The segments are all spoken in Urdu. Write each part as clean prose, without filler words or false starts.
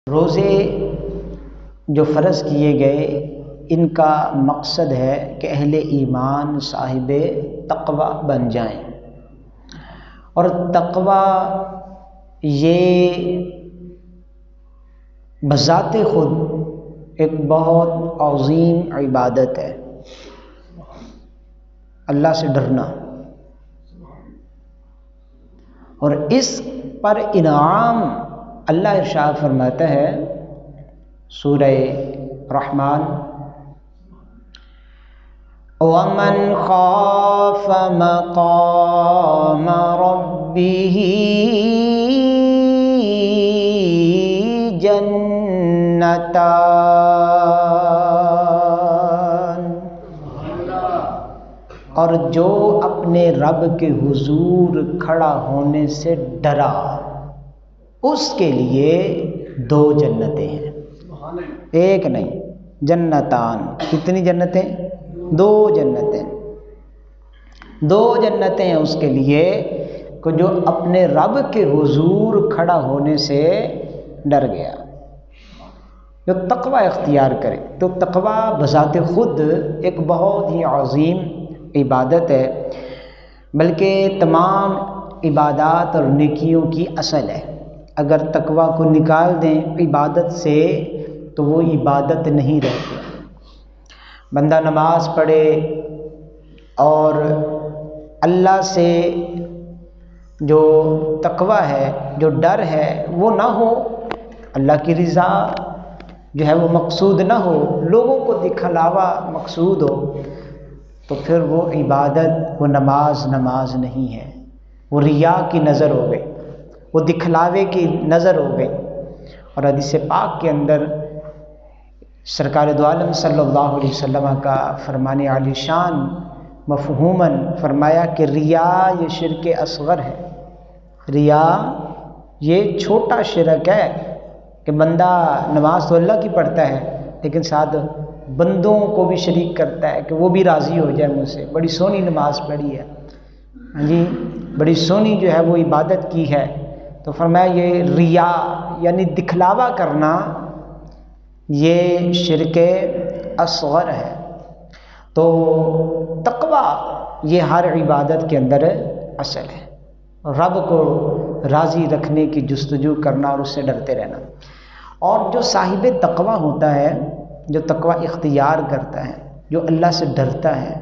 روزے جو فرض کیے گئے ان کا مقصد ہے کہ اہل ایمان صاحب تقوی بن جائیں، اور تقوی یہ بذات خود ایک بہت عظیم عبادت ہے، اللہ سے ڈرنا، اور اس پر انعام اللہ ارشاد فرماتا ہے سورہ رحمان، وَمَنْ خَافَ مَقَامَ رَبِّهِ جَنَّتَانِ، اور جو اپنے رب کے حضور کھڑا ہونے سے ڈرا اس کے لیے دو جنتیں ہیں، ایک نہیں، جنتان۔ کتنی جنتیں؟ دو جنتیں، دو جنتیں ہیں اس کے لیے کہ جو اپنے رب کے حضور کھڑا ہونے سے ڈر گیا، جو تقوی اختیار کرے۔ تو تقوی بذات خود ایک بہت ہی عظیم عبادت ہے، بلکہ تمام عبادات اور نیکیوں کی اصل ہے۔ اگر تقوی کو نکال دیں عبادت سے تو وہ عبادت نہیں رہتی۔ بندہ نماز پڑھے اور اللہ سے جو تقوی ہے، جو ڈر ہے وہ نہ ہو، اللہ کی رضا جو ہے وہ مقصود نہ ہو، لوگوں کو دکھلاوا مقصود ہو، تو پھر وہ عبادت، وہ نماز نہیں ہے، وہ ریا کی نظر ہو گئی، وہ دکھلاوے کی نظر ہو گئی۔ اور حدیث پاک کے اندر سرکار دو عالم صلی اللہ علیہ وسلم کا فرمان عالی شان مفہوماً فرمایا کہ ریا یہ شرک اصغر ہے، ریا یہ چھوٹا شرک ہے کہ بندہ نماز تو اللہ کی پڑھتا ہے لیکن ساتھ بندوں کو بھی شریک کرتا ہے کہ وہ بھی راضی ہو جائے مجھ سے، بڑی سونی نماز پڑھی ہے، جی بڑی سونی جو ہے وہ عبادت کی ہے۔ تو فرمایا یہ ریا یعنی دکھلاوا کرنا یہ شرک اصغر ہے۔ تو تقوی یہ ہر عبادت کے اندر اصل ہے، رب کو راضی رکھنے کی جستجو کرنا اور اس سے ڈرتے رہنا۔ اور جو صاحب تقوی ہوتا ہے، جو تقوی اختیار کرتا ہے، جو اللہ سے ڈرتا ہے،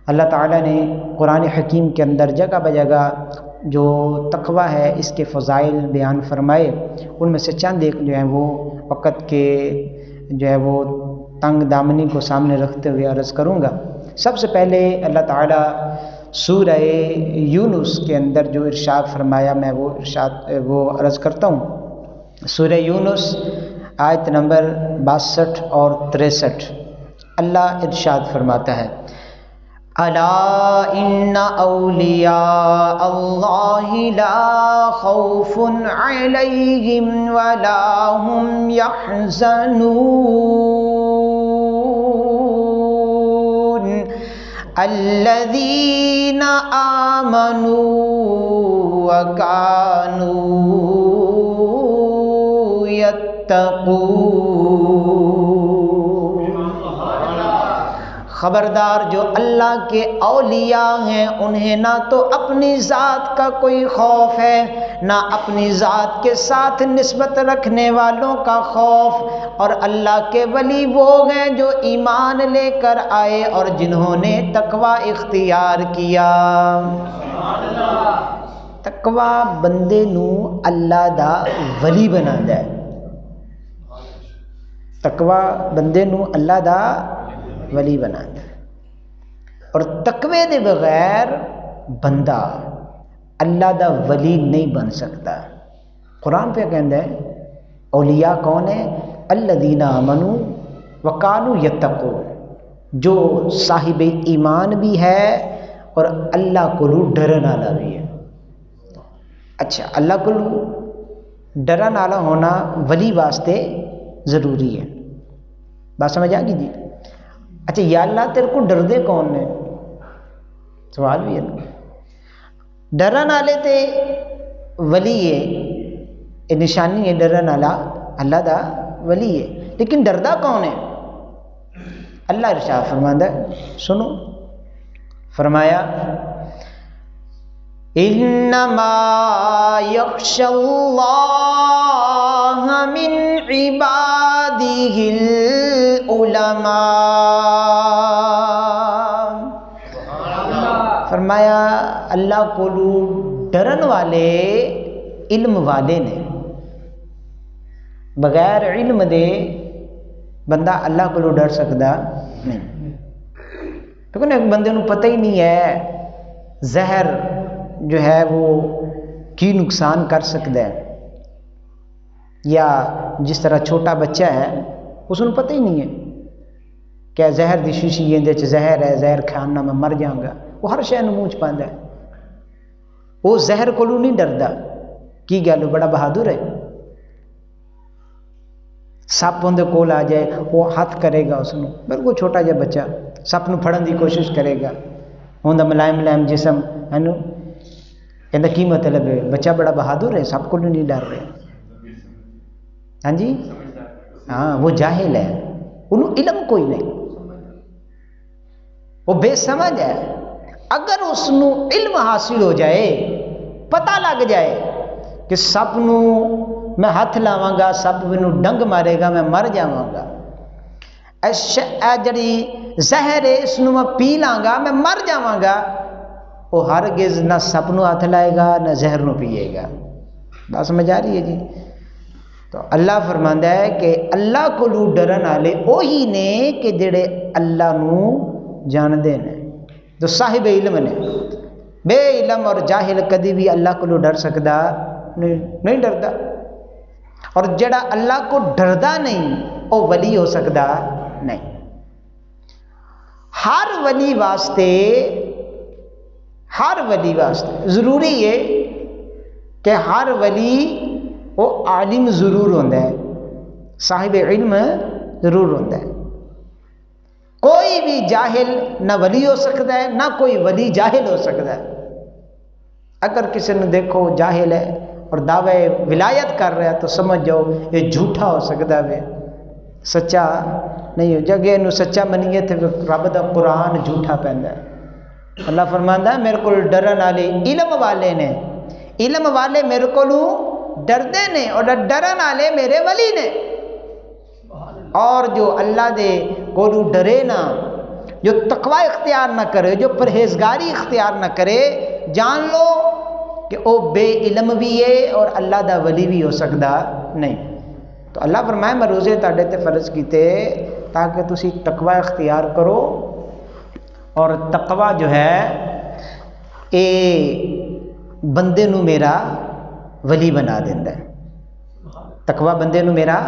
اللہ تعالیٰ نے قرآن حکیم کے اندر جگہ بجگہ جو تقوی ہے اس کے فضائل بیان فرمائے، ان میں سے چند ایک جو ہیں وہ وقت کے جو ہے وہ تنگ دامنی کو سامنے رکھتے ہوئے عرض کروں گا۔ سب سے پہلے اللہ تعالیٰ سورہ یونس کے اندر جو ارشاد فرمایا میں وہ عرض کرتا ہوں۔ سورہ یونس آیت نمبر 62 اور 63 اللہ ارشاد فرماتا ہے، الا ان اولیاء اللہ لا خوف علیہم ولا هم يحزنون الذین آمنوا وکانوا یتقون۔ خبردار جو اللہ کے اولیاء ہیں انہیں نہ تو اپنی ذات کا کوئی خوف ہے، نہ اپنی ذات کے ساتھ نسبت رکھنے والوں کا خوف، اور اللہ کے ولی وہ ہیں جو ایمان لے کر آئے اور جنہوں نے تقوی اختیار کیا۔ تقوی بندے نو اللہ دا ولی بناتا ہے، تقوی بندے نو اللہ دا ولی بناتا ہے، اور تقوی دے بغیر بندہ اللہ دا ولی نہیں بن سکتا۔ قرآن پہ کہندا ہے اولیاء کون ہیں؟ الذین آمنوا وکانوا یتقون، جو صاحب ایمان بھی ہے اور اللہ کو ڈرن والا بھی ہے۔ اچھا، اللہ کو ڈرن والا ہونا ولی واسطے ضروری ہے، بات سمجھ آ گئی جی؟ اچھا، یا اللہ تیرے کو ڈر دے کون نے؟ سوال بھی ہے نا۔ ڈرن والے تے ولی ہے، یہ نشانی ہے ڈرن والا اللہ دا ولی ہے، لیکن ڈردا کون ہے؟ اللہ ارشاد فرماندا ہے، سنو، فرمایا انما یخشی اللہ من عبادہ العلماء، فرمایا اللہ کو ڈرن والے علم والے نے، بغیر علم دے بندہ اللہ کو ڈر سکتا نہیں، لیکن ایک بندے کو پتہ ہی نہیں ہے زہر جو ہے وہ کی نقصان کر سکتا ہے، یا جس طرح چھوٹا بچہ ہے اس کو پتہ ہی نہیں ہے کہ زہر دی شیشی اندے چ زہر ہے، زہر کھانا میں مر جاؤں گا، وہ ہر شے نوں منہ چ پاندا ہے، وہ زہر کولوں نہیں ڈردا، کی گل بڑا بہادر ہے، سپ اندے کول آ جائے وہ ہاتھ کرے گا، اس نوں بالکل چھوٹا جہا بچہ سپ نوں پھڑن دی کوشش کرے گا، اوندا ملائم ملائم جسم ہے نو، کہندا کی مطلب ہے؟ بچہ بڑا بہادر ہے، سب کو نہیں ڈر رہا، ہاں جی، ہاں وہ جاہل ہے، انہوں علم کوئی نہیں، وہ بے سمجھ ہے، اگر اس نو علم حاصل ہو جائے، پتہ لگ جائے کہ سپ نو میں ہاتھ لاواں گا سپ مینوں ڈنگ مارے گا میں مر جاواں گا، اے جڑی زہر ہے اس نو میں پی لاں گا میں مر جاواں گا، وہ ہرگز نہ سپ نو ہاتھ لائے گا نہ زہر نو پیے گا، بات سمجھ آ رہی ہے جی؟ تو اللہ فرماندا ہے کہ اللہ کو ڈرن والے وہی نے کہ جڑے اللہ نو جاندے نے، جو صاحب علم نے، بے علم اور جاہل کدی بھی اللہ کو ڈر سکدا نہیں ڈردا، اور جڑا اللہ کو ڈردا نہیں وہ ولی ہو سکدا نہیں۔ ہر ولی واسطے ضروری ہے کہ ہر ولی وہ عالم ضرور ہوتا ہے، صاحب علم ضرور ہوتا ہے، کوئی بھی جاہل نہ ولی ہو سکتا ہے نہ کوئی ولی جاہل ہو سکتا ہے۔ اگر کسی نے دیکھو جاہل ہے اور دعوے ولایت کر رہا ہے تو سمجھ جاؤ یہ جھوٹا ہو سکتا ہے، سچا نہیں ہو، جگہ نو سچا منیے تو رب دا قرآن جھوٹا پہندا ہے۔ اللہ فرماندا ہے میرے کو ڈرن والے علم والے نے، علم والے میرے کو ڈردے نے، اور ڈرن والے میرے ولی نے، اور جو اللہ دے کو ڈرے نا، جو تقوی اختیار نہ کرے، جو پرہیزگاری اختیار نہ کرے، جان لو کہ وہ بے علم بھی ہے اور اللہ دا ولی بھی ہو سکتا نہیں۔ تو اللہ فرمائے میں روزے تاڑے تے فرض کیتے تاکہ تسی تقوی اختیار کرو، اور تقوی جو ہے اے بندے نو میرا ولی بنا دیندا ہے، تقوی بندے نو میرا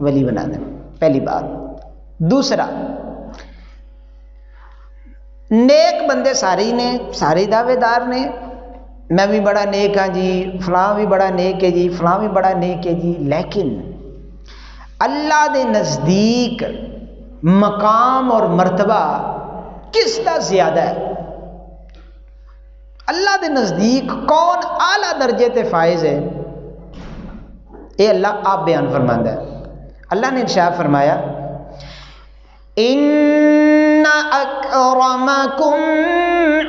ولی بنا دیندا، پہلی بات۔ دوسرا، نیک بندے سارے نے، سارے دعوے دار نے، میں بھی بڑا نیک ہاں جی، فلاں بھی بڑا نیک ہے جی، فلاں بھی بڑا نیک ہے جی، لیکن اللہ دے نزدیک مقام اور مرتبہ کس کا زیادہ ہے؟ اللہ دے نزدیک کون اعلیٰ درجے تے فائز ہے؟ اے اللہ آپ بیان فرماندا ہے۔ اللہ نے ارشاد فرمایا ان اکرمکم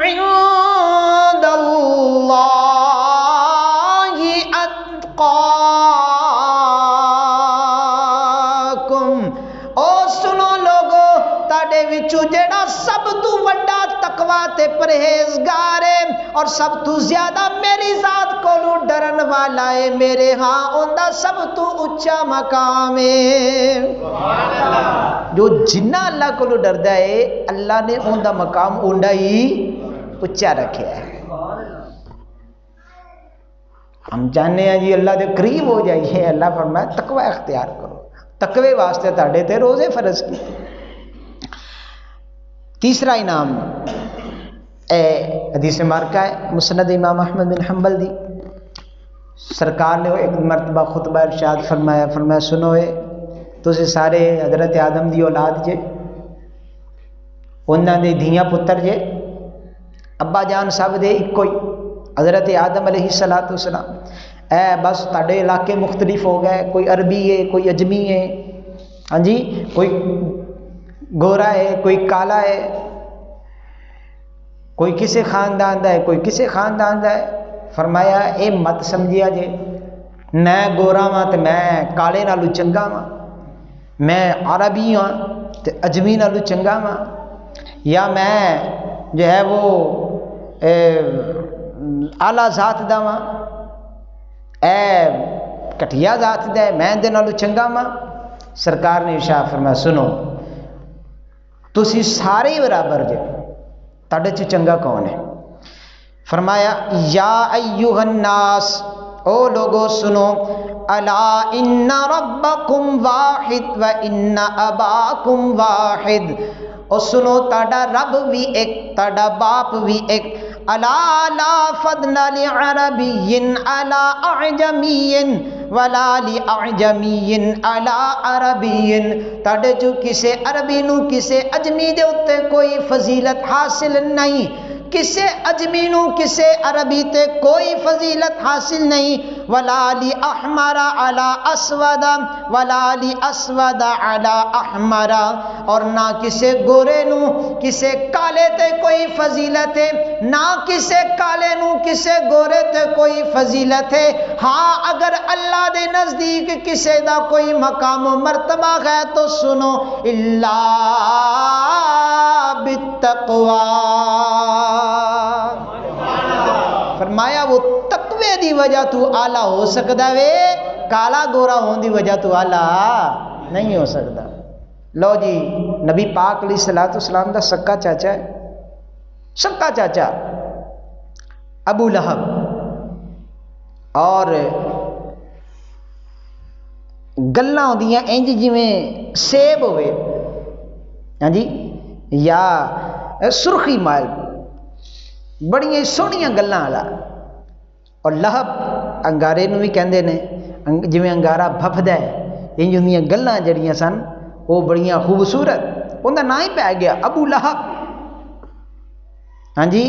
عند اللہ اتقاکم، او سنو لوگو تاڑے وچوں جڑا سب تو وڈا تقوی تے پرہیزگار ہے اور سب تو زیادہ میری ذات کو ڈرن والا ہے، میرے ہاں اوندا سب تو اچا مقام ہے۔ جو جنہ اللہ کو ڈردا ہے اللہ نے اوندا مقام اوندا ہی اچا رکھا ہے۔ ہم چاہتے ہیں جی اللہ دے قریب ہو جائیے، اللہ فرمایا تقوی اختیار کرو، تقوی واسطے تاڑے تے روزے فرض کی۔ تیسرا انعام حدیث مبارکہ ہے مسند امام احمد بن حنبل دی، سرکار نے ایک مرتبہ خطبہ ارشاد فرمایا، فرمایا سنو تسی سارے حضرت آدم دی اولاد جے، انہاں دے دھیاں پتر جے، ابا جان سب دے ایک کوئی حضرت آدم علیہ السلام، اے بس تاڑے علاقے مختلف ہو گئے، کوئی عربی ہے، کوئی اجمی ہے، ہاں جی، کوئی گورا ہے، کوئی کالا ہے، کوئی کسے خاندان دا ہے، کوئی کسے خاندان دا ہے۔ فرمایا اے مت سمجھیا جے میں گورا ہاں تے میں کالے نالو چنگا ہاں، میں عربی ہاں تے اجمی نالو چنگا ہاں، یا میں جو ہے وہ اعلیٰ ذات دا ہاں، اے کٹھیا ذات دا ہے میں دے نالو چنگا ہاں۔ سرکار نے ارشاد فرمایا سنو تسی سارے ہی برابر جے، تاڑے چ چنگا کون ہے؟ فرمایا یا ایھا الناس، او لوگو سنو، الا ان ربکم واحد و ان اباکم واحد، او سنو تاڑا رب بھی ایک، تاڑا باپ بھی ایک، الا لا فضل لعربی علی اعجمی ولا لعجمی علی عربی، تاڑے جو کسے عربی نو کسے اجمی دے اتے کوئی فضیلت حاصل نہیں، کسے اجمی نو کسے عربی تے کوئی فضیلت حاصل نہیں، ولا لأحمر علی اسود ولا لأسود علی احمر، اور نہ کسے گورے نو کسے کالے تے کوئی فضیلت ہے، نہ کسے کالے نو کسے گورے تے کوئی فضیلت ہے۔ ہاں اگر اللہ دے نزدیک کسے دا کوئی مقام و مرتبہ ہے تو سنو الا بالتقوی، فرمایا وہ تقوی دی وجہ تو آلہ ہو سکتا وے، کالا گورا ہون دی وجہ تو آلہ نہیں ہو سکتا۔ لو جی نبی پاک علیہ السلام دا سکا چاچا ہے، سکا چاچا ابو لہب، اور گلاں ہوندیاں انج جویں سیب ہوئے، ہاں جی، یا سرخی مائل، بڑی سونیاں گلاں والا، اور لہب انگارے نو بھی کہندے نے، جویں انگارا بھفدا ہے، انج ہوندیاں گلاں جڑیاں سن وہ بڑیاں خوبصورت، انہاں دا نام ہی پی گیا ابو لہب، ہاں جی،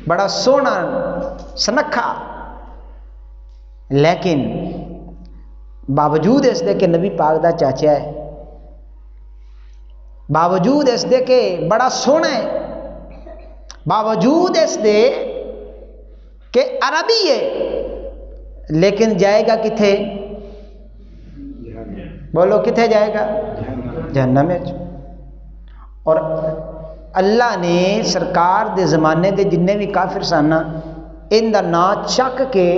بڑا سونا سنکھا، لیکن باوجود اس دے کہ نبی پاک دا چاچا ہے، باوجود اس دے کہ بڑا سونا ہے، باوجود اس دے کہ عربی ہے، لیکن جائے گا کتھے؟ بولو کتھے جائے گا؟ جہنم میں۔ اور اللہ نے سرکار دے زمانے دے جننے بھی کافر سن ان دا نام چک کے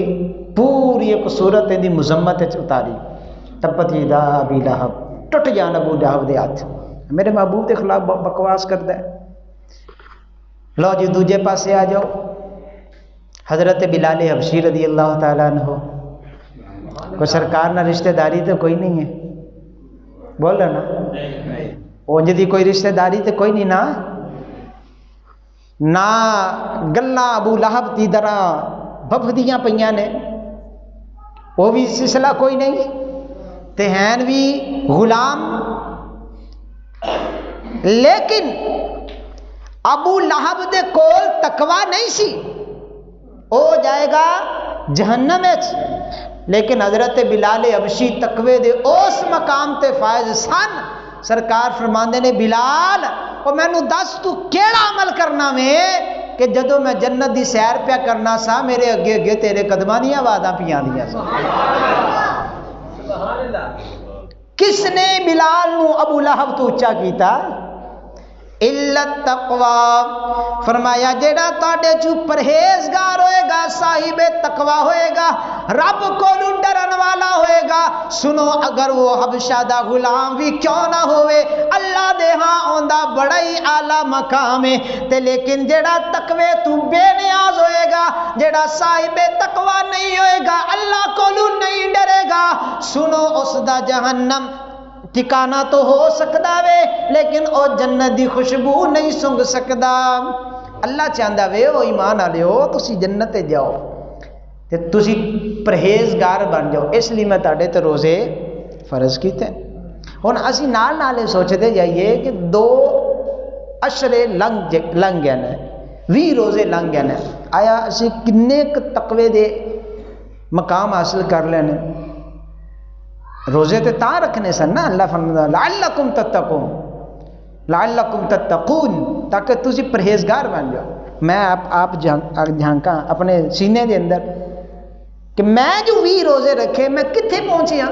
پوری ایک صورت ان دی مذمت اتاری، تبت یدا ابی لہب، ٹٹ جان ابو لہب دے ہاتھ، میرے محبوب کے خلاف بکواس کرتا ہے۔ لو جی دوجے پاسے آ جاؤ، حضرت بلال حبشی رضی اللہ تعالیٰ عنہ، کوئی سرکار نہ رشتہ داری تو کوئی نہیں ہے، بول رہا نا، اونج دی کوئی رشتہ داری تو کوئی نہیں نا، نہ گلاں ابو لہب دی طرح بھفدیاں پئیاں نے، وہ بھی سلسلہ کوئی نہیں، تے ہیں بھی غلام، لیکن ابو لہب دے کول تقوی نہیں سی، او جائے گا جہنم وچ، لیکن حضرت بلال حبشی تقوی دے اس مقام تے فائز سن، سرکار فرماندے نے بلال او مینوں دس تو کیڑا عمل کرنا میں کہ جدو میں جنت دی سیر پیا کرنا سا میرے اگے اگے تیرے قدماں دیاں آوازاں پیاں دیاں سن۔ کس نے بلال نو ابو لہب تو اچا کیتا؟ الا التقوی، فرمایا جیڑا تاڑے چو پرہیزگار ہوئے گا، صاحب تقوی ہوئے گا، رب کو ڈرن والا ہوئے گا، سنو اگر وہ حبشہ دا غلام بھی کیوں نہ ہوئے، اللہ دے ہاں اوندا بڑا ہی اعلیٰ مقام ہے، تے لیکن جیڑا تقوی تو بے نیاز ہوئے گا، جیڑا صاحب تقوی نہیں ہوئے گا، اللہ کو نہیں ڈرے گا، سنو اس دا جہنم ٹھکانہ تو ہو سکتا وے، لیکن او جنت دی خوشبو نہیں سنگ سکتا۔ اللہ چاہندا وے او ایمان والےو تسی جنت تے جاؤ تے تسی پرہیزگار بن جاؤ، اس لیے میں تاڑے تے روزے فرض کیتے۔ ہن اسی نال نالے سوچتے جائیے کہ 2 اشرے لنگ گئے نے، 20 روزے لنگ گئے نے، آیا اسی کنے تقوی دے مقام حاصل کر لینے. روزے تے تاں رکھنے سن نا, اللہ فرماتا لعلکم تتقون, لعلکم تتقون, تاکہ تسی پرہیزگار بن جاؤ. میں آپ جھانکاں اپنے سینے دے اندر کہ میں جو 20 روزے رکھے میں کتنے پہنچیا.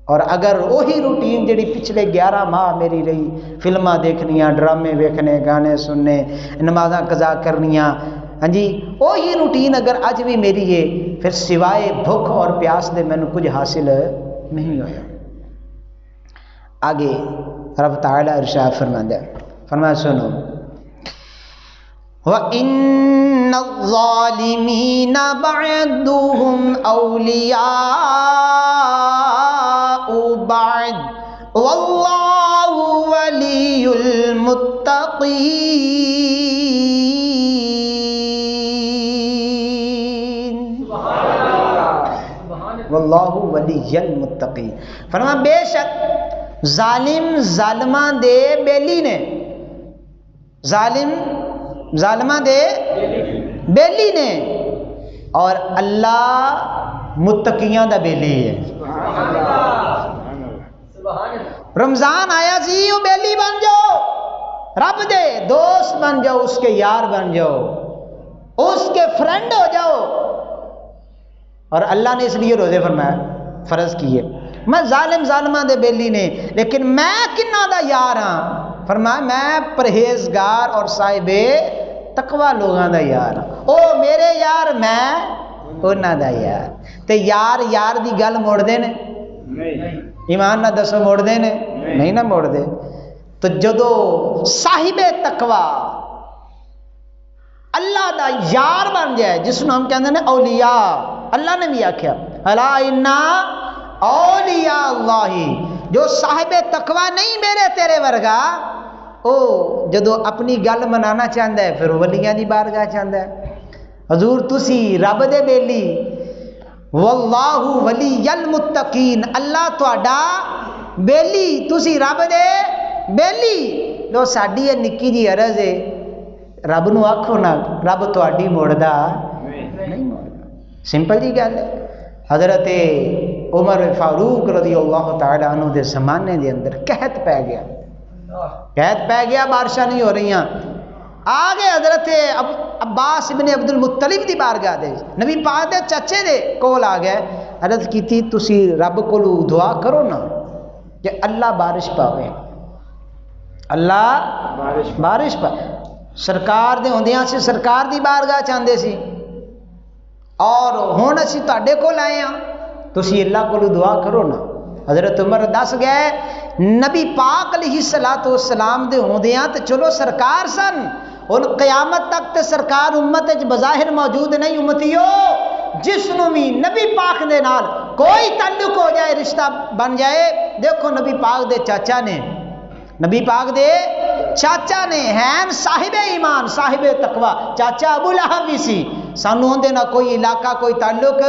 اور اگر وہی روٹین جڑی پچھلے 11 ماہ میری رہی, فلماں دیکھنیاں, ڈرامے ویکھنے, گانے سننے, نمازاں قضا کرنیاں, ہاں جی, وہی روٹین اگر اج بھی میری ہے, پھر سوائے بھوک اور پیاس دے مینوں کچھ حاصل نہیں ہویا. آگے رب تعالی ارشاد فرماتا ہے, فرمایا سنو, وَإِنَّ الظَّالِمِينَ بَعْضُهُمْ أَوْلِيَاءُ بَعْضٍ وَاللَّهُ وَلِيُّ الْمُتَّقِينَ. واللہ ولی المتقین. فرمایا بے شک ظالم ظالماں دے بیلی نے, ظالم ظالماں دے بیلی نے, اور اللہ متقیاں دا بیلی ہے. رمضان آیا سی, وہ بیلی بن جاؤ, رب دے دوست بن جاؤ, اس کے یار بن جاؤ, اس کے فرینڈ ہو جاؤ. اور اللہ نے اس لیے روزے فرمایا, فرض کیے. میں ظالم ظالمہ دے بیلی نے, لیکن میں کنہ دا یار ہاں. فرمایا میں پرہیزگار اور صاحب تقوی لوگاں دا یار ہاں. او میرے یار, میں انہاں دا یار. تے یار یار دی گل موڑ دے نے, ایمان نہ دسو موڑ دے نے, نہیں نہ موڑ دے. تو جدو صاحب تقوی اللہ دا یار بن جائے, جس کو ہم کہتے ہیں اولیاء, اللہ نے بھی آکھیا الا ان اولیاء اللہ, جو صاحب تقوی نہیں میرے تیرے ورگا, او جدو اپنی گل منانا چاہتا ہے پھر ولیاں دی بارگاہ چاہتا ہے. حضور تسی رب دے بیلی, واللہ ولی المتقین, اللہ تہاڈا بیلی, تسی رب دے بیلی. لو ساڈی یہ نکی جی عرض ہے, رب نو آکھو نا رب تہاڈی موڑدا نہیں موڑدا. سمپل جی گل ہے. حضرت عمر فاروق رضی اللہ تعالی عنہ دے زمانے دے اندر قحط پہ گیا, قحط پہ گیا, بارشاں نہیں ہو رہی. آگے حضرت عباس ابن عبد المطلب دی بارگاہ دے, نبی پاک دے چچے دے کول آ گئے, عرض کیتی تسی رب کولو دعا کرو نا کہ اللہ بارش پاوے, اللہ بارش پاوے. سرکار دے ہوندیاں سی سرکار دی بارگاہ چاہندے سی, اور ہن اسی تہاڈے کول آئے ہاں, تسی اللہ کولو دعا کرو نا. حضرت عمر دس گئے نبی پاک علیہ الصلوۃ والسلام دے ہوندیاں تے چلو سرکار سن, ہن قیامت تک تے سرکار امت وچ بظاہر موجود نہیں. امتیو جس نو بھی نبی پاک دے نال کوئی تعلق ہو جائے, رشتہ بن جائے, دیکھو نبی پاک دے چاچا نے, نبی پاک دے چاچا نے ہیں صاحب ایمان صاحب تقوی, چاچا ابو لہب بھی سی. سانو اندے نہ کوئی علاقہ کوئی تعلق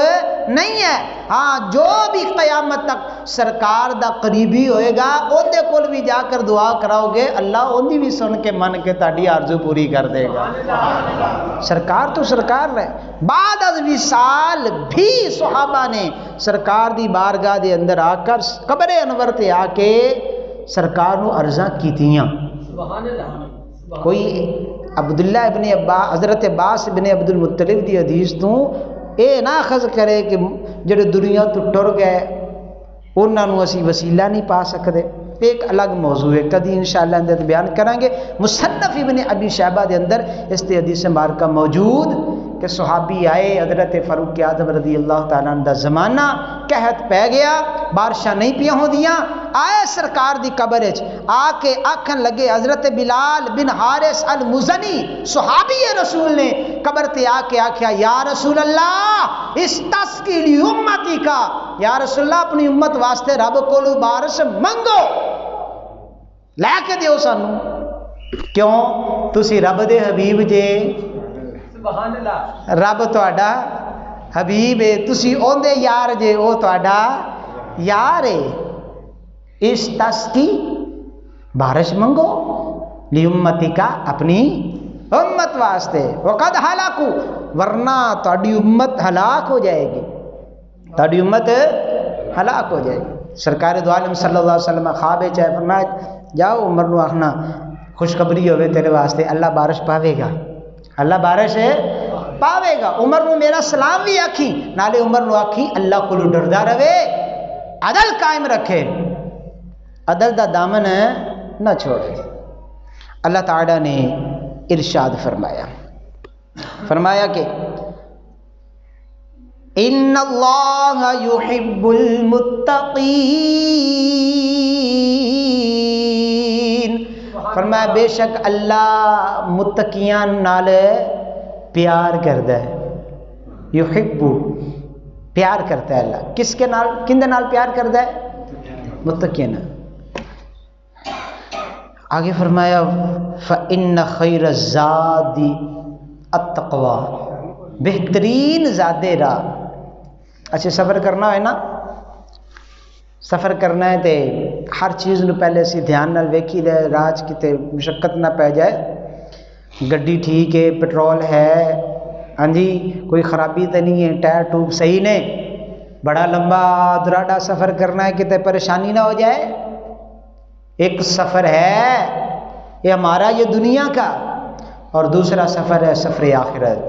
نہیں ہے. ہاں جو بھی قیامت تک سرکار دا قریبی ہوئے گا, اندے کول بھی جا کر دعا کراؤ گے, اللہ اندی بھی سن کے من کے تاڑی آرزو پوری کر دے گا. سرکار تو سرکار رہے. بعد از 20 سال بھی صحابہ نے سرکار دی بارگاہ دے اندر آ کر قبر انور تے آ کے سرکار نو عرضاں کیتیاں. کوئی عبداللہ ابن عباس, حضرت عباس ابن عبد المطلب دی حدیث تو اے نہ اخذ کرے کہ جڑے دنیا تو ٹر گئے انہاں نو اسی وسیلہ نہیں پا سکتے. ایک الگ موضوع ہے, کدی انشاءاللہ اندر بیان کریں گے. مصنف ابن ابی شیبہ دے اندر اس تے حدیث مبارکہ موجود کہ صحابی آئے حضرت فاروق اعظم رضی اللہ تعالیٰ عنہ دا زمانہ, قحط پہ گیا, بارشاں نہیں پیاں ہو دیاں. آئے سرکار دی قبر وچ آ کے آکھن لگے, حضرت بلال بن حارث المزنی صحابی رسول نے قبر تے آ کے آکھیا یا رسول اللہ استسقی لی امتی کا, یا رسول اللہ اپنی امت واسطے رب کولو بارش منگو, لے کے دیو سانو. کیوں؟ تسی رب دے حبیب جے, رب تہاڈا حبیب ہے, تسی اوندے یار جے, او تہاڈا یار ہے. استسقی بارش منگو لی امتی کا, اپنی امت واسطے. وقد ہلاکو, ورنہ تہاڈی امت ہلاک ہو جائے گی، تہاڈی امت ہلاک ہو جائے گی۔ سرکار دو عالم صلی اللہ علیہ وسلم خواب چاہے فرمایا جاؤ عمر نو آخنا خوشخبری ہوئے تیرے واسطے، اللہ بارش پاوے گا، اللہ بارش پاوے گا۔ عمر نو میرا سلام بھی آکھی، نالے عمر نو آکھی اللہ کو ڈردا رہے، عدل قائم رکھے، عدل دا دامن نہ چھوڑے۔ اللہ تعالیٰ نے ارشاد فرمایا کہ ان اللہ یحب المتقین، فرمایا بے شک اللہ متقیان نال پیار کرتا ہے، یحب پیار کرتا ہے اللہ، کس کے نال، کندے نال پیار کرتا ہے؟ متقین۔ آگے فرمایا فَإِنَّ خَيْرَ الزَّادِ التَّقْوَى، بہترین زادے راہ۔ اچھا سفر کرنا ہے نا، سفر کرنا ہے تے ہر چیز نو پہلے اسی دھیان نال ویکھی دے، راج کتے مشقت نہ پہ جائے، گڈی ٹھیک ہے، پٹرول ہے، ہاں جی کوئی خرابی تو نہیں ہے، ٹائر ٹوب صحیح نے، بڑا لمبا دراڈا سفر کرنا ہے کتے پریشانی نہ ہو جائے۔ ایک سفر ہے یہ ہمارا یہ دنیا کا، اور دوسرا سفر ہے سفر آخرت۔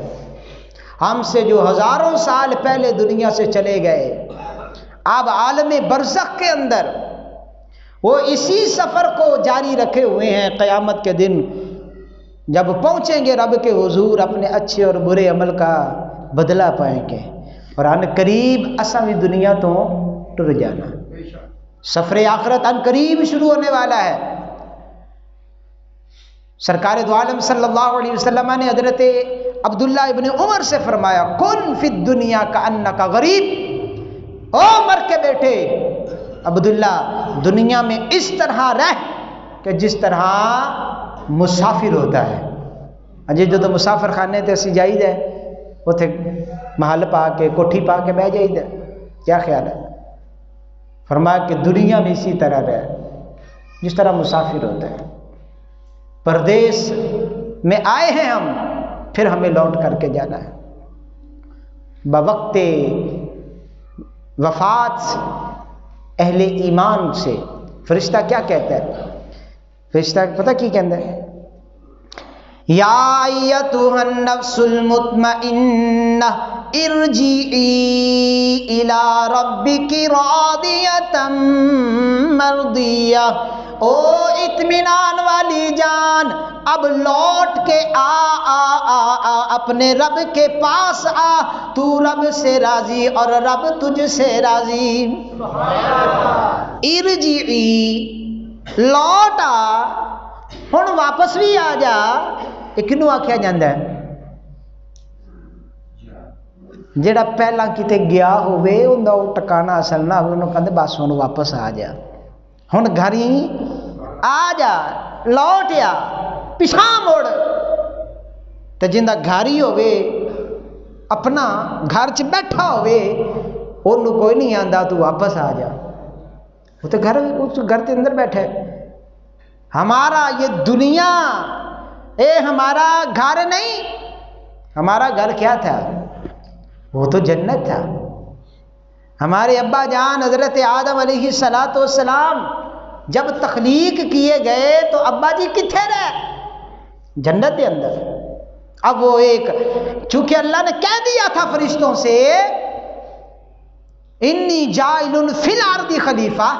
ہم سے جو ہزاروں سال پہلے دنیا سے چلے گئے، اب عالم برزخ کے اندر وہ اسی سفر کو جاری رکھے ہوئے ہیں، قیامت کے دن جب پہنچیں گے رب کے حضور اپنے اچھے اور برے عمل کا بدلہ پائیں گے، اور ان قریب اساں بھی دنیا تو ٹر جانا۔ سفر آخرت ان قریب شروع ہونے والا ہے۔ سرکار دو عالم صلی اللہ علیہ وسلم نے حضرت عبداللہ ابن عمر سے فرمایا کن فی الدنیا کأنک غریب، او عمر کے بیٹے عبداللہ دنیا میں اس طرح رہ کہ جس طرح مسافر ہوتا ہے۔ اجے جو تو مسافر خانے تے اسی جائی دے اتھے محل پا کے کوٹھی پا کے بہ جائی دے، کیا خیال ہے؟ فرمایا کہ دنیا میں اسی طرح رہ جس طرح مسافر ہوتا ہے، پردیس میں آئے ہیں ہم، پھر ہمیں لوٹ کر کے جانا ہے۔ بوقت وفات اہل ایمان سے فرشتہ کیا کہتا ہے؟ فرشتہ پتہ کی کہتا ہے؟ یا ایتھا النفس المطمئنہ ارجعی الی ربک راضیۃ مرضیہ، او اطمینان والی جان اب لوٹ کے آ اپنے رب کے پاس آ، تو رب سے راضی اور رب تجھ سے راضی۔ ارجعی لوٹ آ، ہن واپس بھی آ جا۔ کنوں آکھیا جاندا ہے؟ جیڑا پہلا کتے گیا ہوئے اوندا او ٹکانا اصل نہ ہوئے، انہوں کہندے بس ہن واپس آ جا، ہن گھر ہی آ جا، لوٹ آ، پیچھا مڑ۔ تے جندا گھر ہی ہوئے اپنا گھر چ بیٹھا ہوئے انہوں کوئی نہیں آندا تو واپس آ جا، وہ تو گھر اس گھر کے اندر بیٹھے۔ ہمارا یہ دنیا اے ہمارا گھر نہیں، ہمارا گھر کیا تھا؟ وہ تو جنت تھا۔ ہمارے ابا جان حضرت آدم علیہ السلام جب تخلیق کیے گئے تو ابا جی کتھے رہے؟ جنت کے اندر۔ اب وہ ایک چونکہ اللہ نے کہہ دیا تھا فرشتوں سے انی جاعل فی الارض خلیفہ،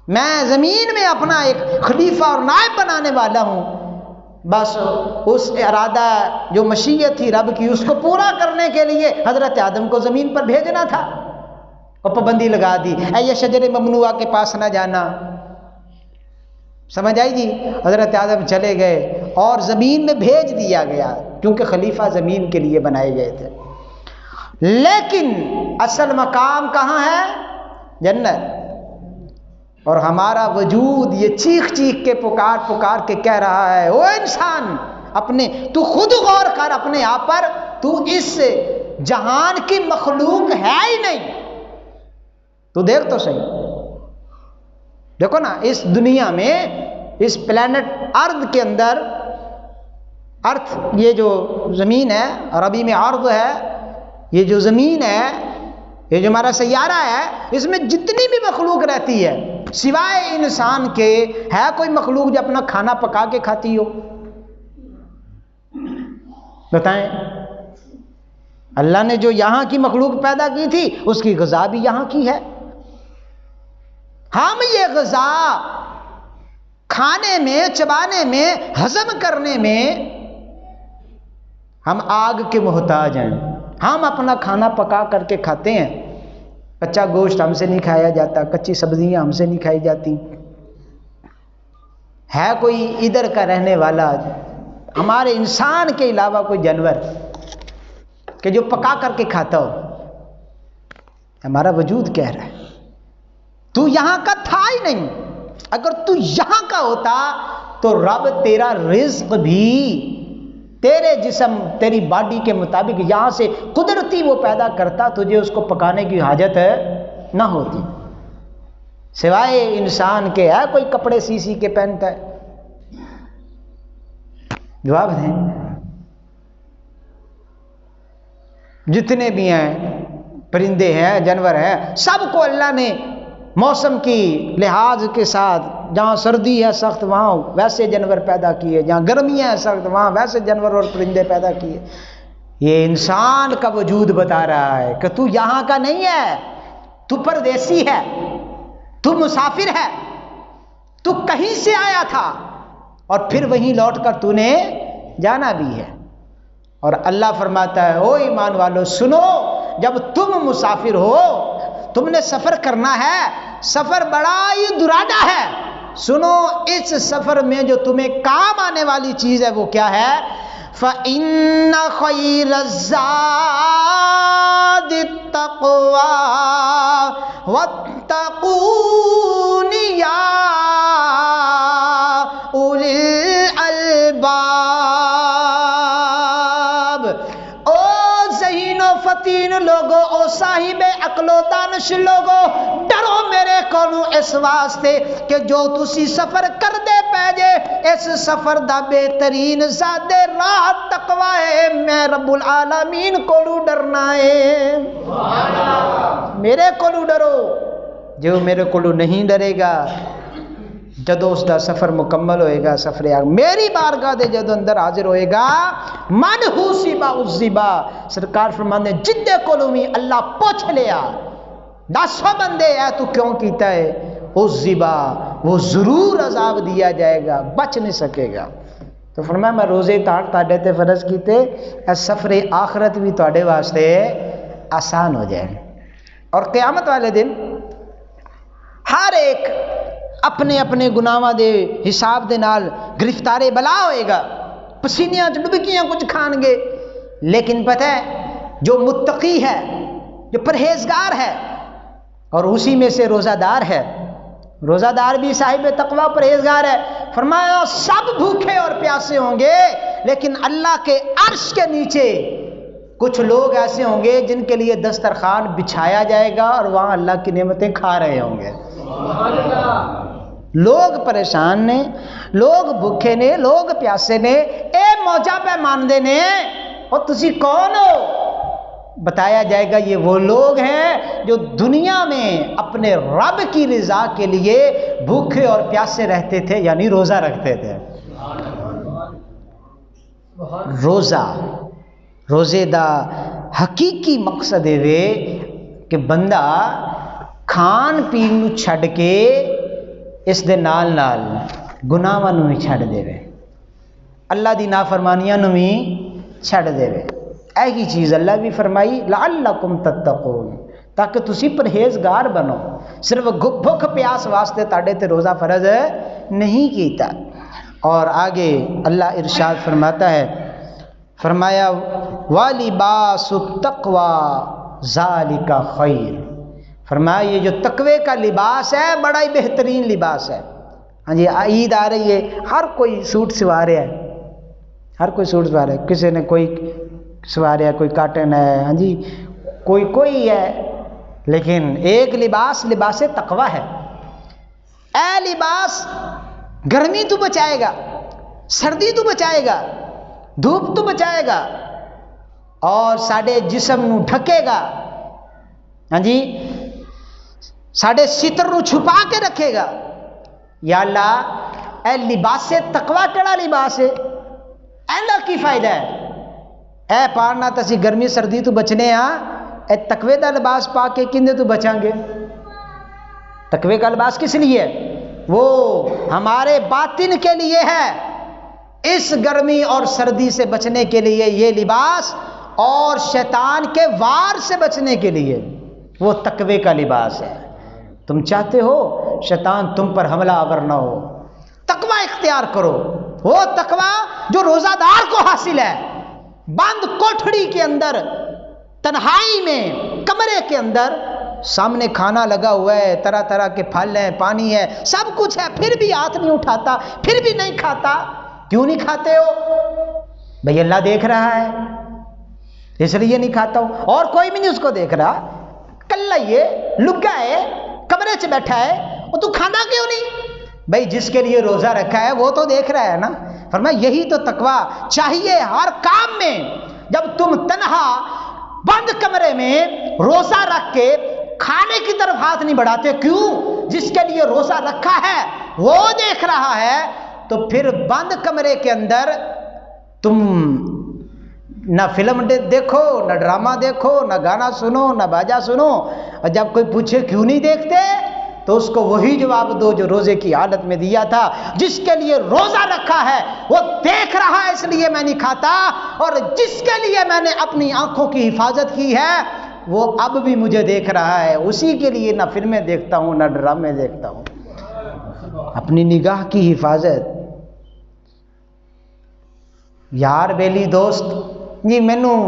میں زمین میں اپنا ایک خلیفہ اور نائب بنانے والا ہوں، بس اس ارادہ جو مشیت تھی رب کی اس کو پورا کرنے کے لیے حضرت آدم کو زمین پر بھیجنا تھا، اور پابندی لگا دی اے یہ شجر ممنوعہ کے پاس نہ جانا۔ سمجھ آئی جی؟ حضرت آدم چلے گئے اور زمین میں بھیج دیا گیا کیونکہ خلیفہ زمین کے لیے بنائے گئے تھے، لیکن اصل مقام کہاں ہے؟ جنت۔ اور ہمارا وجود یہ چیخ چیخ کے پکار کے کہہ رہا ہے او انسان اپنے تو خود غور کر اپنے آپ پر، تو اس جہان کی مخلوق ہے ہی نہیں، تو دیکھ تو صحیح، دیکھو نا اس دنیا میں اس پلانٹ ارض کے اندر ارتھ یہ جو زمین ہے، عربی میں ارض ہے، یہ جو زمین ہے، یہ جو ہمارا سیارہ ہے، اس میں جتنی بھی مخلوق رہتی ہے سوائے انسان کے، ہے کوئی مخلوق جو اپنا کھانا پکا کے کھاتی ہو؟ بتائیں۔ اللہ نے جو یہاں کی مخلوق پیدا کی تھی اس کی غذا بھی یہاں کی ہے۔ ہم یہ غذا کھانے میں، چبانے میں، ہضم کرنے میں ہم آگ کے محتاج ہیں۔ ہم اپنا کھانا پکا کر کے کھاتے ہیں، کچا گوشت ہم سے نہیں کھایا جاتا، کچی سبزیاں ہم سے نہیں کھائی جاتی۔ ہے کوئی ادھر کا رہنے والا ہمارے انسان کے علاوہ کوئی جانور کہ جو پکا کر کے کھاتا ہو؟ ہمارا وجود کہہ رہا ہے تو یہاں کا تھا ہی نہیں۔ اگر تو یہاں کا ہوتا تو رب تیرا رزق بھی تیرے جسم، تیری باڈی کے مطابق یہاں سے قدرتی وہ پیدا کرتا، تجھے اس کو پکانے کی حاجت نہ ہوتی۔ سوائے انسان کے ہے کوئی کپڑے سی کے پہنتا ہے؟ جواب دیں۔ جتنے بھی ہیں پرندے ہیں، جانور ہیں، سب کو اللہ نے موسم کی لحاظ کے ساتھ، جہاں سردی ہے سخت وہاں ویسے جانور پیدا کیے، جہاں گرمیاں ہیں سخت وہاں ویسے جانور اور پرندے پیدا کیے۔ یہ انسان کا وجود بتا رہا ہے کہ تو یہاں کا نہیں ہے، تو پردیسی ہے، تو مسافر ہے، تو کہیں سے آیا تھا اور پھر وہیں لوٹ کر تو نے جانا بھی ہے۔ اور اللہ فرماتا ہے او ایمان والو سنو، جب تم مسافر ہو، تم نے سفر کرنا ہے، سفر بڑا ہی دراڈا ہے، سنو اس سفر میں جو تمہیں کام آنے والی چیز ہے وہ کیا ہے؟ فَإِنَّ خَيْرَ الزَّادِ التَّقْوَى وَاتَّقُونِ يَا أُولِي الْأَلْبَابِ۔ او ذہین و فطین لوگو، او صاحب عقل و دانش لوگو، ڈرو میرے کولوں اس واسطے کہ جو تسی سفر کر دے پہ جے، اس سفر دا بہترین زیادہ راہ تقوی ہے۔ میں رب العالمین کولوں ڈرنا ہے، میرے کولوں ڈرو۔ جو میرے کولوں نہیں ڈرے گا، جدو اس دا سفر مکمل ہوئے گا، سفر میری بارگاہ دے جدو اندر حاضر ہوئے گا، من حوسیبا عذبا، سرکار فرماندے جدے کولوں بھی اللہ پوچھ لیا 10 بندے ہے تو کیوں کیتا ہے، عذبا وہ ضرور عذاب دیا جائے گا، بچ نہیں سکے گا۔ تو فرمایا میں روزے تاڑے تے فرض کیتے، اس سفر آخرت بھی تاڑے واسطے آسان ہو جائے۔ اور قیامت والے دن ہر ایک اپنے اپنے گناہاں دے حساب دے نال گرفتار بلا ہوئے گا، پسینیاں ڈبکیاں کچھ کھان گے، لیکن پتہ ہے جو متقی ہے، جو پرہیزگار ہے اور اسی میں سے روزہ دار ہے، روزہ دار بھی صاحب تقوی پرہیزگار ہے، فرمایا سب بھوکے اور پیاسے ہوں گے، لیکن اللہ کے عرش کے نیچے کچھ لوگ ایسے ہوں گے جن کے لیے دسترخوان بچھایا جائے گا اور وہاں اللہ کی نعمتیں کھا رہے ہوں گے۔ لوگ پریشان نے، لوگ بھوکے نے، لوگ پیاسے نے، اے موجہ پہ ماندے نے، اور تسی کون ہو؟ بتایا جائے گا یہ وہ لوگ ہیں جو دنیا میں اپنے رب کی رضا کے لیے بھوکے اور پیاسے رہتے تھے، یعنی روزہ رکھتے تھے۔ روزے دا حقیقی مقصد ہے کہ بندہ کھان پین نو چھڈ کے اس دے نال نال گناہاں نو بھی چھڈ دے، اللہ دی نافرمانیاں نو بھی چھڈ دے۔ ایہی چیز اللہ بھی فرمائی لعلکم تتقون، تاکہ تسی پرہیزگار بنو۔ صرف بھوک پیاس واسطے تاڑے تے روزہ فرض نہیں کیتا۔ اور آگے اللہ ارشاد فرماتا ہے، فرمایا وَلِبَاسُ التَّقْوَى ذَلِكَ خَيْرٌ، فرمایا یہ جو تقوی کا لباس ہے بڑا ہی بہترین لباس ہے۔ ہاں جی عید آ رہی ہے، ہر کوئی سوٹ سوا رہا ہے، ہر کوئی سوٹ سوا رہا ہے، کسی نے کوئی سوا رہا ہے، کوئی کاٹن ہے، ہاں جی کوئی ہے، لیکن ایک لباس تقوی ہے۔ اے لباس گرمی تو بچائے گا، سردی تو بچائے گا، دھوپ تو بچائے گا اور ساڈے جسم نو ڈھکے گا، ہاں جی، ساڈے ستر نو چھپا کے رکھے گا۔ یا اللہ اے لباس تقوی کیڑا لباس ہے؟ ایندا کی فائدہ ہے؟ اے پارنا تسی گرمی سردی تو بچنے ہاں، اے تقوی دا لباس پا کے کندے تو بچاں گے؟ تقوی کا لباس کس لیے ہے؟ وہ ہمارے باطن کے لیے ہے، اس گرمی اور سردی سے بچنے کے لیے یہ لباس، اور شیطان کے وار سے بچنے کے لیے وہ تقوی کا لباس ہے۔ تم چاہتے ہو شیطان تم پر حملہ آور نہ ہو، تقوی اختیار کرو، وہ تقوی جو روزہ دار کو حاصل ہے، بند کوٹھڑی کے اندر، تنہائی میں، کمرے کے اندر، سامنے کھانا لگا ہوا ہے، طرح طرح کے پھل ہیں، پانی ہے، سب کچھ ہے، پھر بھی ہاتھ نہیں اٹھاتا، پھر بھی نہیں کھاتا۔ کیوں نہیں کھاتے ہو؟ بھئی اللہ دیکھ رہا ہے اس لیے نہیں کھاتا ہوں، اور کوئی بھی نہیں اس کو دیکھ رہا، کلّا یہ لگا ہے کمرے سے بیٹھا ہے، وہ تو کھانا کیوں نہیں؟ بھئی جس کے لیے روزہ رکھا ہے وہ تو دیکھ رہا ہے نا۔ فرمایا یہی تو تقوی چاہیے ہر کام میں۔ جب تم تنہا بند کمرے میں روزہ رکھ کے کھانے کی طرف ہاتھ نہیں بڑھاتے، کیوں؟ جس کے لیے روزہ رکھا ہے وہ دیکھ رہا ہے، تو پھر بند کمرے کے اندر تم نہ فلم دیکھو، نہ ڈرامہ دیکھو، نہ گانا سنو، نہ باجا سنو، اور جب کوئی پوچھے کیوں نہیں دیکھتے تو اس کو وہی جواب دو جو روزے کی حالت میں دیا تھا، جس کے لیے روزہ رکھا ہے وہ دیکھ رہا ہے اس لیے میں نہیں کھاتا، اور جس کے لیے میں نے اپنی آنکھوں کی حفاظت کی ہے وہ اب بھی مجھے دیکھ رہا ہے، اسی کے لیے نہ فلمیں دیکھتا ہوں نہ ڈرامے دیکھتا ہوں۔ اپنی نگاہ کی حفاظت۔ یار بیلی دوست جی مینوں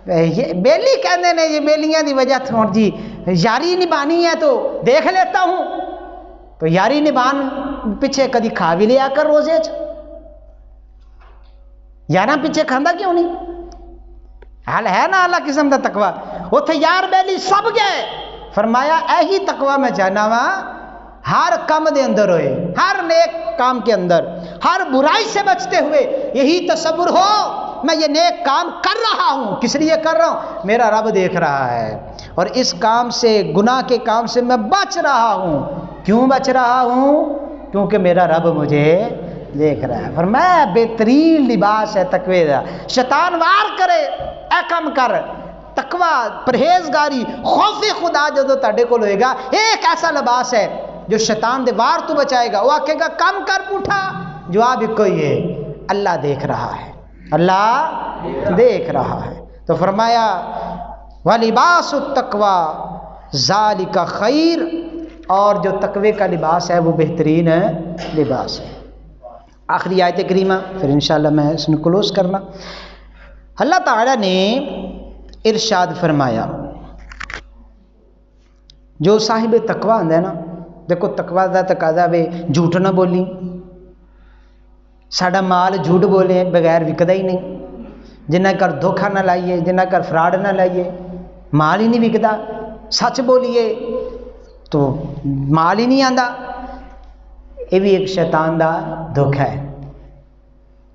بیلی کہندے نے جی، بیلیاں دی وجہ تو جی یاری نبھانی ہے تو دیکھ لیتا ہوں، تو یاری نبھان پیچھے کدی کھا بھی لیا کر روزے چ، یاراں پیچھے کھاندا کیوں نہیں؟ حال ہے نا اللہ قسم دا تقوی۔ اتھے یار بیلی سب گئے، فرمایا ایہی تقوی میں چاہنا وا ہر کام دے اندر ہوئے، ہر نیک کام کے اندر، ہر برائی سے بچتے ہوئے یہی تصور ہو میں یہ نیک کام کر رہا ہوں، کس لیے کر رہا ہوں؟ میرا رب دیکھ رہا ہے، اور اس کام سے، گناہ کے کام سے میں بچ رہا ہوں۔ کیوں بچ رہا ہوں؟ کیونکہ میرا رب مجھے دیکھ رہا ہے۔ فرمایا بہترین لباس ہے تقوی دا۔ شیطان وار کرے اے کم کر، تقوی، پرہیزگاری، خوف خدا جدو تاڈے کول ہوئے گا، ایک ایسا لباس ہے جو شیطان دے وار تو بچائے گا۔ وہ آکھے گا کم کر پوٹھا، جواب ایک کوئی ہے، اللہ دیکھ رہا ہے، اللہ دیکھ رہا ہے۔ تو فرمایا وَلِبَاسُ التَّقْوَى ذَلِكَ خَيْرٌ، اور جو تقوی کا لباس ہے وہ بہترین ہے لباس ہے۔ آخری آیت کریمہ، پھر انشاءاللہ میں اس کو کلوز کرنا۔ اللہ تعالیٰ نے ارشاد فرمایا، جو صاحب تقوی ہوندا ہے نا، دیکھو تقوی دا تقاضا وے جھوٹ نہ بولی، ساڈا مال جھوٹ بولے بغیر وکدا ہی نہیں، جنہ کر دھوکھا نہ لائیے، جنہ کر فراڈ نہ لائیے، مال ہی نہیں وکدا، سچ بولیے تو مال ہی نہیں آندا، یہ بھی ایک شیطان دا دھوکھا ہے۔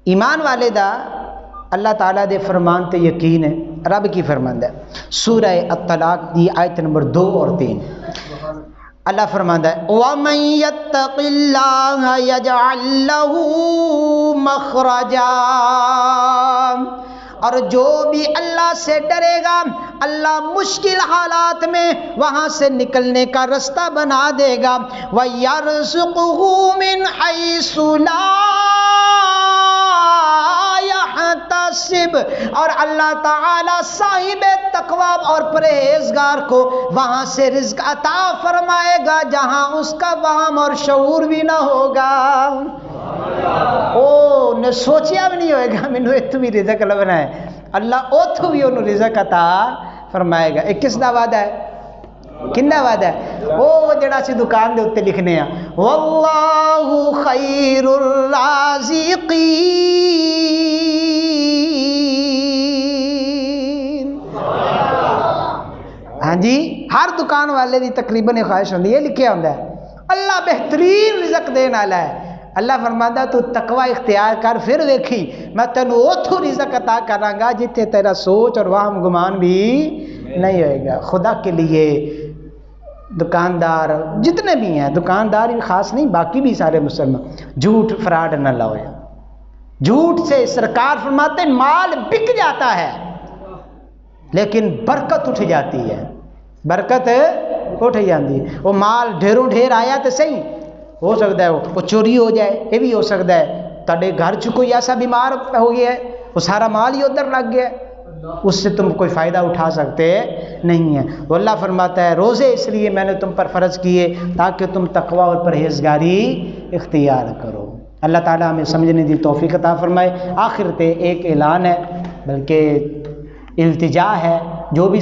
ایمان والے دا اللہ تعالیٰ دے فرمان تے یقین ہے، رب کی فرماندا ہے، سورہ الطلاق دی آیت نمبر 2 اور 3، اللہ فرماندا ہے وَمَن يَتَّقِ اللَّهَ يَجْعَل لَّهُ مَخْرَجًا، اور جو بھی اللہ سے ڈرے گا اللہ مشکل حالات میں وہاں سے نکلنے کا رستہ بنا دے گا، وَيَرْزُقْهُ مِنْ حَيْثُ لَا يَحْتَسِبُ، اور اللہ تعالی صاحب تقوی اور پرہیزگار کو وہاں سے رزق عطا فرمائے گا جہاں اس کا وہم اور شعور بھی نہ ہوگا۔ او نے سوچیا بھی نہیں ہوئے گا مینوں اتھوں بھی رزق لبنا ہے، اللہ اتھوں بھی انہوں رزق عطا فرمائے گا۔ ایک کس دا وعدہ ہے؟ کندا وعدہ ہے؟ او جڑا سی دکان دے اوتے لکھنے ہیں واللہ خیر الرازقین، ہاں جی، ہر دکان والے دی تقریباً خواہش ہوندی ہے، لکھیا ہوندا ہے اللہ بہترین رزق دین والا ہے، اللہ فرماتا تو تقوی اختیار کر، پھر دیکھی میں تینوں اوتھوں رزق عطا کراں گا جتھے تیرا سوچ اور وہم گمان بھی نہیں ہوئے گا۔ خدا کے لیے دکاندار جتنے بھی ہیں، دکاندار بھی خاص نہیں، باقی بھی سارے مسلمان، جھوٹ فراڈ نہ لاؤ۔ جھوٹ سے سرکار فرماتے ہیں مال بک جاتا ہے لیکن برکت اٹھ جاتی ہے، برکت اٹھ جاتی ہے۔ وہ مال ڈھیروں ڈھیر آیا تو صحیح، ہو سکتا ہے وہ چوری ہو جائے، یہ بھی ہو سکتا ہے تھوڑے گھر چ کوئی ایسا بیمار ہو گیا ہے وہ سارا مال ہی ادھر لگ گیا ہے، اس سے تم کوئی فائدہ اٹھا سکتے نہیں ہیں۔ وہ اللہ فرماتا ہے روزے اس لیے میں نے تم پر فرض کیے تاکہ تم تقوی اور پرہیزگاری اختیار کرو۔ اللہ تعالیٰ ہمیں سمجھنے دی توفیق عطا فرمائے۔ آخر تے ایک اعلان ہے بلکہ التجا ہے، جو بھی